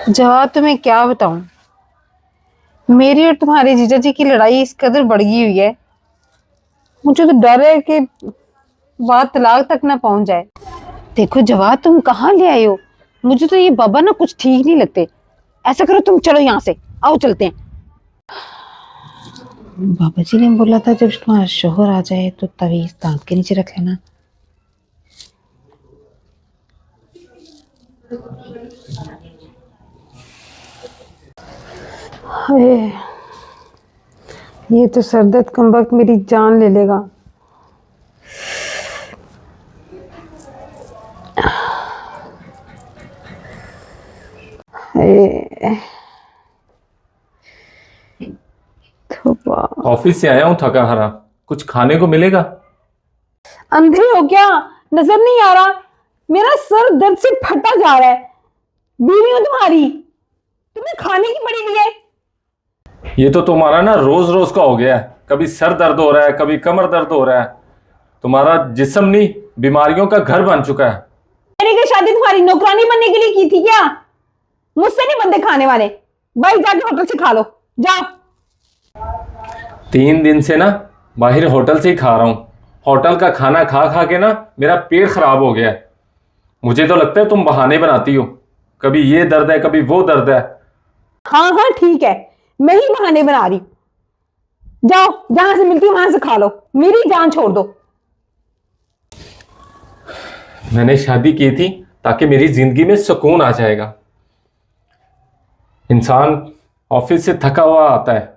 जवाब तुम्हें क्या बताऊं। मेरी और तुम्हारे जीजा जी की लड़ाई इस कदर बढ़ गई हुई है, मुझे तो डर है कि बात तलाक तक ना पहुंच जाए। देखो जवाब तुम कहाँ ले आए हो, मुझे तो ये बाबा ना कुछ ठीक नहीं लगते। ऐसा करो तुम चलो यहाँ से, आओ चलते हैं। बाबा जी ने बोला था जब तुम्हारा शोहर आ जाए तो तवीज दांत के नीचे रख लेना। हाय, ये तो सरदर्द कम वक्त मेरी जान ले लेगा। हाय, थोपा। ऑफिस से आया हूँ थका हारा, कुछ खाने को मिलेगा? अंधे हो क्या, नजर नहीं आ रहा? मेरा सर दर्द से फटा जा रहा है। बीवी हूं तुम्हारी, तुम्हें खाने की पड़ी है। ये तो तुम्हारा ना रोज रोज का हो गया है। कभी सर दर्द हो रहा है, कभी कमर दर्द हो रहा है। तुम्हारा जिस्म नहीं, बीमारियों का घर बन चुका है। मैंने क्या शादी तुम्हारी नौकरानी बनने के लिए की थी क्या? मुझसे नहीं बनते खाने वाले, भाई जाके होटल से खा लो, जाओ। 3 दिन से ना बाहर होटल से ही खा रहा हूँ। होटल का खाना खा खा के ना मेरा पेट खराब हो गया है। मुझे तो लगता है तुम बहाने बनाती हो, कभी ये दर्द है कभी वो दर्द है। हाँ हाँ ठीक है, मैं ही बहाने बना रही हूं। जाओ, जहां से मिलती हूँ वहां से खा लो, मेरी जान छोड़ दो। मैंने शादी की थी ताकि मेरी जिंदगी में सुकून आ जाएगा। इंसान ऑफिस से थका हुआ आता है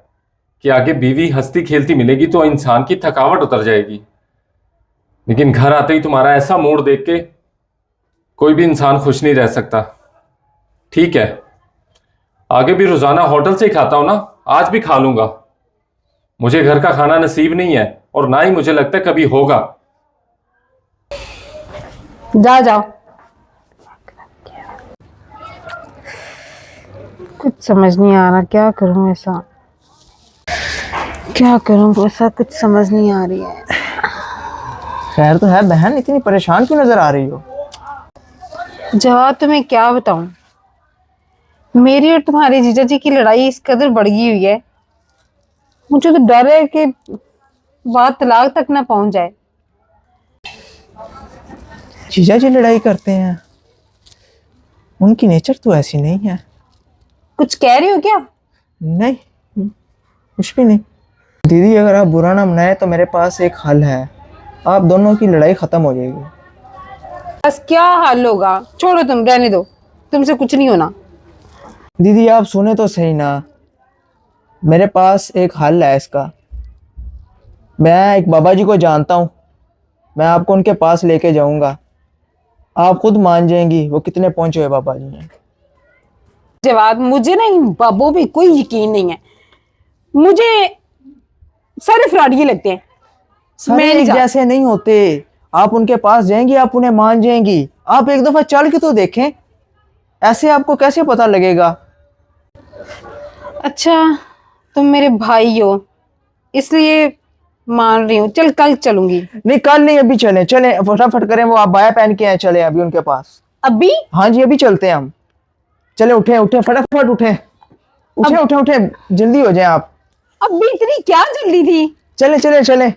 कि आगे बीवी हंसती खेलती मिलेगी तो इंसान की थकावट उतर जाएगी। लेकिन घर आते ही तुम्हारा ऐसा मूड देख के कोई भी इंसान खुश नहीं रह सकता। ठीक है, आगे भी रोजाना होटल से ही खाता हूं ना, आज भी खा लूंगा। मुझे घर का खाना नसीब नहीं है और ना ही मुझे लगता है कभी होगा। जा जाओ। कुछ समझ नहीं आ रहा, क्या करूं ऐसा, क्या करूं ऐसा, कुछ समझ नहीं आ रही है। खैर तो है बहन, इतनी परेशान क्यों नजर आ रही हो? जवाब तुम्हें क्या बताऊं। मेरी और तुम्हारे जीजा जी की लड़ाई इस कदर बढ़ गई हुई है, मुझे तो डर है कि बात तलाक तक ना पहुंच जाए। जीजा जी लड़ाई करते हैं? उनकी नेचर तो ऐसी नहीं है। कुछ कह रही हो क्या? नहीं, कुछ भी नहीं। दीदी अगर आप बुरा ना मनाए तो मेरे पास एक हल है, आप दोनों की लड़ाई खत्म हो जाएगी। बस क्या हाल होगा, छोड़ो तुम, रहने दो, तुमसे कुछ नहीं होना। दीदी आप सुने तो सही ना, मेरे पास एक हल है इसका। मैं एक बाबा जी को जानता हूँ, मैं आपको उनके पास लेके जाऊंगा, आप खुद मान जाएंगी वो कितने पहुंचे हुए बाबा जी हैं। जवाब, मुझे ना इन बाबों पे कोई यकीन नहीं है, मुझे सारे फ्रॉड लगते हैं। सारे मैं नहीं एक जा जैसे नहीं होते। आप उनके पास जाएंगी, आप उन्हें मान जाएंगी। आप एक दफा चल के तो देखें, ऐसे आपको कैसे पता लगेगा? अच्छा, तुम मेरे भाई हो इसलिए मान रही हूँ, चल कल चलूंगी। नहीं कल नहीं, अभी चलें, चलें फटाफट करें, वो आप बाया पहन के आए, चले अभी उनके पास। अभी? हाँ जी अभी चलते हैं हम। चले उठे उठे फटाफट उठे उठे उठे उठे, जल्दी हो जाए आप। अभी इतनी क्या जल्दी थी? चले चले चले,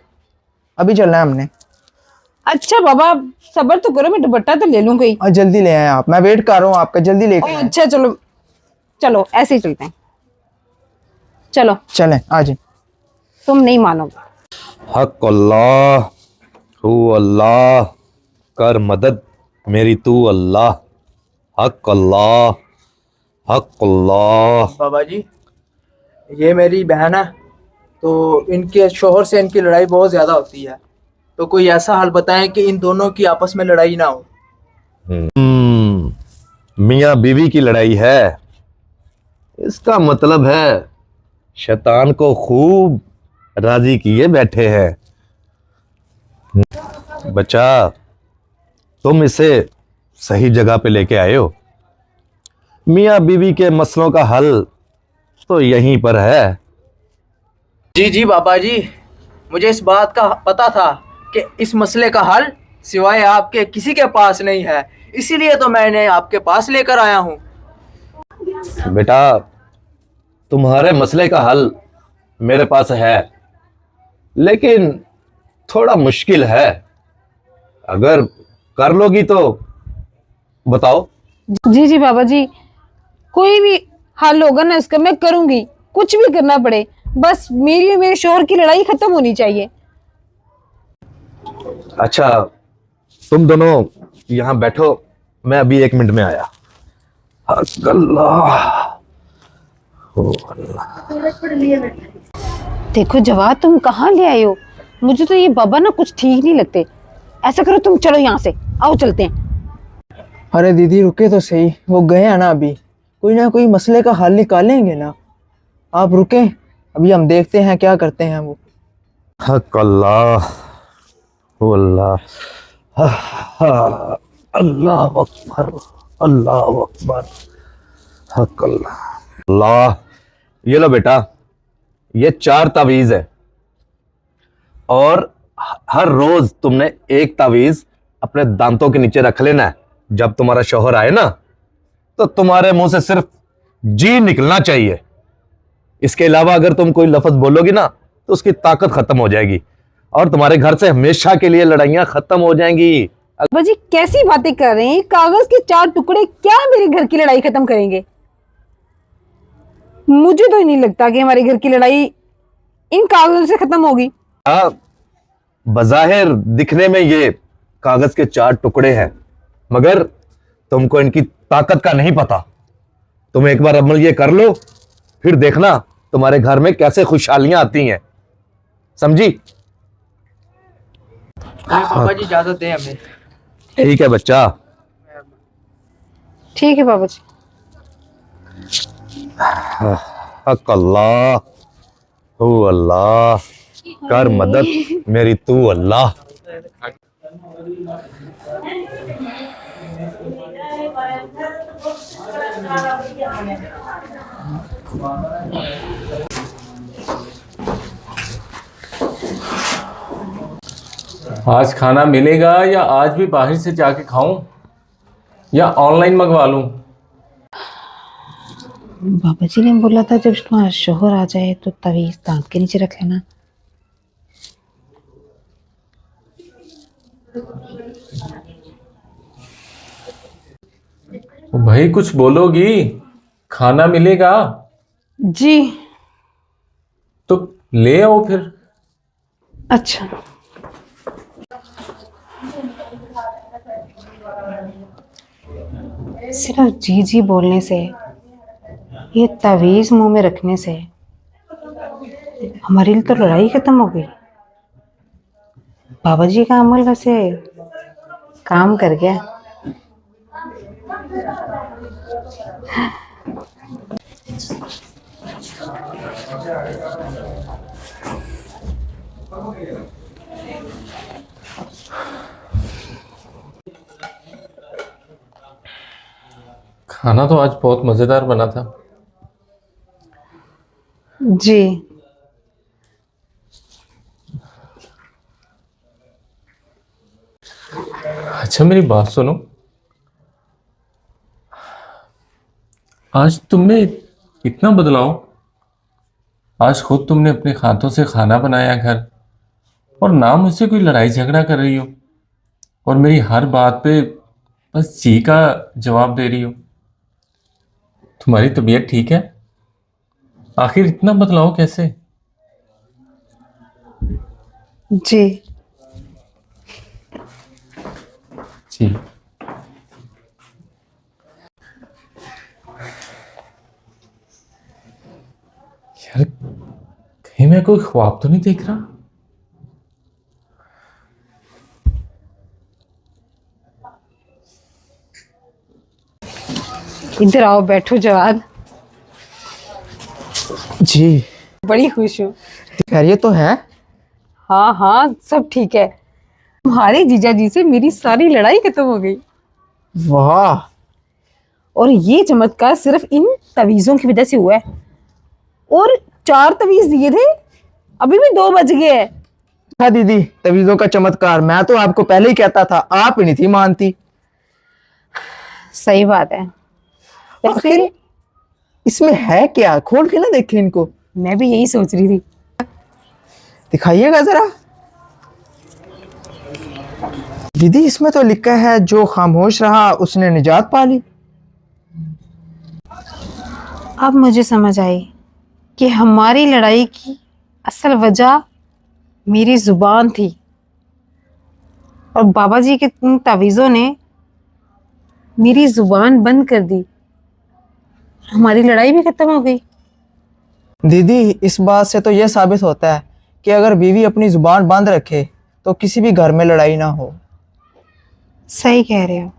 अभी चलना है हमने। अच्छा बाबा, सबर तो करो, मैं दुपट्टा तो ले लूं कोई। और जल्दी ले आए आप, मैं वेट कर रहा हूँ आपका, जल्दी लेके आए। अच्छा चलो, चलो ऐसे ही चलते हैं, चलो। चलें आ जाए। तुम नहीं मानोगे। हक अल्लाह, हू अल्लाह, कर मदद मेरी तू अल्लाह। हक अल्लाह, हक अल्लाह। बाबा जी, ये मेरी बहन है, तो इनके शोहर से इनकी लड़ाई बहुत ज़्यादा होती है, तो कोई ऐसा हल बताएं कि इन दोनों की आपस में लड़ाई ना हो। मियाँ बीवी की लड़ाई है, इसका मतलब है शैतान को खूब राजी किए बैठे हैं। बच्चा, तुम इसे सही जगह पे लेके आए हो। मियाँ बीवी के मसलों का हल तो यहीं पर है। जी जी बाबा जी, मुझे इस बात का पता था कि इस मसले का हल सिवाय आपके किसी के पास नहीं है, इसीलिए तो मैंने आपके पास लेकर आया हूँ। बेटा, तुम्हारे मसले का हल मेरे पास है, लेकिन थोड़ा मुश्किल है। अगर कर लोगी तो बताओ। जी जी बाबा जी, कोई भी हल होगा ना इसका मैं करूंगी, कुछ भी करना पड़े, बस मेरी और मेरे शोहर की लड़ाई खत्म होनी चाहिए। अच्छा, तुम दोनों यहां बैठो, मैं अभी 1 मिनट में आया। अल्लाह, ओ अल्लाह। देखो जवाब तुम कहाँ ले आए हो, मुझे तो ये बाबा ना कुछ ठीक नहीं लगते। ऐसा करो तुम चलो यहाँ से, आओ चलते हैं। अरे दीदी रुके तो सही, वो गए हैं ना अभी, कोई ना कोई मसले का हल निकालेंगे ना। आप रुके, अभी हम देखते हैं क्या करते हैं वो। हक अल्लाह, ओ अल्लाह, अल्लाह अकबर, अल्लाह अकबर, हक अल्लाह। अल्लाह, ये लो बेटा, ये 4 तावीज है, और हर रोज तुमने एक तावीज अपने दांतों के नीचे रख लेना है। जब तुम्हारा शौहर आए ना, तो तुम्हारे मुंह से सिर्फ जी निकलना चाहिए। इसके अलावा अगर तुम कोई लफ्ज बोलोगी ना, तो उसकी ताकत खत्म हो जाएगी और तुम्हारे घर से हमेशा के लिए लड़ाइयां खत्म हो जाएंगी। बाबा जी कैसी बातें कर रहे हैं, कागज के 4 टुकड़े क्या मेरे घर की लड़ाई खत्म करेंगे? मुझे तो नहीं लगता कि हमारे घर की लड़ाई इन कागजों से खत्म होगी। हाँ, बज़ाहिर दिखने में ये कागज के 4 टुकड़े हैं, मगर तुमको इनकी ताकत का नहीं पता। तुम एक बार अमल ये कर लो, फिर देखना तुम्हारे घर में कैसे खुशहालियां आती हैं, समझी? पापा जी इजाजत दें हमें। ठीक है बच्चा। ठीक है बाबा जी। हक अल्लाह, हो अल्लाह, कर मदद मेरी तू अल्लाह। आज खाना मिलेगा या आज भी बाहर से जाके खाऊं या ऑनलाइन मंगवा लूं? बाबा जी ने बोला था जब तुम्हारा शोहर आ जाए तो तवीज दांत के नीचे रख लेना। भाई कुछ बोलोगी? खाना मिलेगा जी। तो ले आओ फिर। अच्छा सिर्फ जी जी बोलने से, ये तवीज मुंह में रखने से हमारी तो लड़ाई खत्म हो गई। बाबा जी का अमल वैसे काम कर गया। खाना तो आज बहुत मजेदार बना था। जी अच्छा मेरी बात सुनो, आज तुमने इतना बदलाव, आज खुद तुमने अपने हाथों से खाना बनाया घर, और ना मुझसे कोई लड़ाई झगड़ा कर रही हो, और मेरी हर बात पे बस जी का जवाब दे रही हो। तुम्हारी तबीयत ठीक है? आखिर इतना बदलाव कैसे? जी जी यार, कहीं मैं कोई ख्वाब तो नहीं देख रहा? इधर आओ बैठो जवाद। जी बड़ी खुश हूँ। खैरियत तो है? हाँ हाँ सब ठीक है। तुम्हारे जीजा जी से मेरी सारी लड़ाई खत्म हो गई, वाह, और ये चमत्कार सिर्फ इन तवीजों की वजह से हुआ है। और 4 तवीज दिए थे, अभी भी 2 बच गए हैं। हाँ दीदी, तवीजों का चमत्कार, मैं तो आपको पहले ही कहता था, आप ही नहीं थी मानती। सही बात है। वैसे इसमें है क्या? खोल के ना देखे इनको। मैं भी यही सोच रही थी। दिखाइएगा जरा। दीदी इसमें तो लिखा है जो खामोश रहा उसने निजात पा ली। अब मुझे समझ आई कि हमारी लड़ाई की असल वजह मेरी जुबान थी, और बाबा जी के उन तावीज़ों ने मेरी जुबान बंद कर दी। हमारी लड़ाई भी खत्म हो गई। दीदी इस बात से तो यह साबित होता है कि अगर बीवी अपनी जुबान बंद रखे तो किसी भी घर में लड़ाई ना हो। सही कह रहे हो।